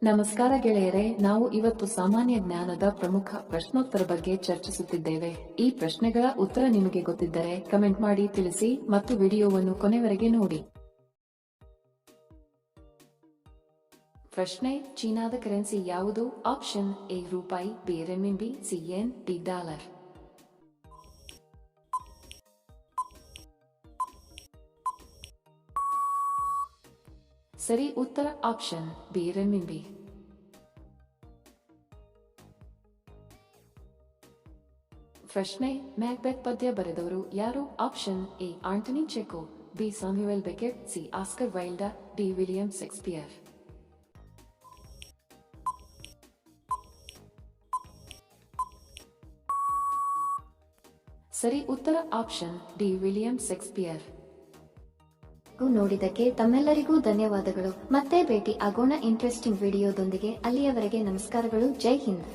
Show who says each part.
Speaker 1: ನಮಸ್ಕಾರ ಗೆಳೆಯರೆ, ನಾವು ಇವತ್ತು ಸಾಮಾನ್ಯ ಜ್ಞಾನದ ಪ್ರಮುಖ ಪ್ರಶ್ನೋತ್ತರ ಬಗ್ಗೆ ಚರ್ಚಿಸುತ್ತಿದ್ದೇವೆ. ಈ ಪ್ರಶ್ನೆಗಳ ಉತ್ತರ ನಿಮಗೆ ಗೊತ್ತಿದ್ದರೆ ಕಮೆಂಟ್ ಮಾಡಿ ತಿಳಿಸಿ ಮತ್ತು ವಿಡಿಯೋವನ್ನು ಕೊನೆವರೆಗೆ ನೋಡಿ. ಪ್ರಶ್ನೆ: ಚೀನಾದ ಕರೆನ್ಸಿ ಯಾವುದು? ಆಪ್ಷನ್ ಎ ರೂಪಾಯಿ, ಬಿ ರೆಮಿನ್ಬಿ, ಸಿ ಯೆನ್, ಡಿ ಡಾಲರ್. ಸರಿ ಉತ್ತರ ಆಪ್ಷನ್ ಬಿ ರೆಮಿನ್ಬಿ. ಪ್ರಶ್ನೆ: ಮ್ಯಾಕ್ಬೆತ್ ಪದ್ಯ ಬರೆದವರು ಯಾರು? Option A Anton Chekhov, B Samuel Beckett, C Oscar Wilder, D William Shakespeare. ಸರಿ ಉತ್ತರ ಆಪ್ಷನ್ ಡಿ ವಿಲಿಯಂ ಶೇಕ್ಸ್ಪಿಯರ್.
Speaker 2: ನೋಡಿದಕ್ಕೆ ತಮ್ಮೆಲ್ಲರಿಗೂ ಧನ್ಯವಾದಗಳು. ಮತ್ತೆ ಭೇಟಿ ಆಗೋಣ ಇಂಟ್ರೆಸ್ಟಿಂಗ್ ವಿಡಿಯೋದೊಂದಿಗೆ. ಅಲ್ಲಿಯವರೆಗೆ ನಮಸ್ಕಾರಗಳು. ಜೈ ಹಿಂದ್.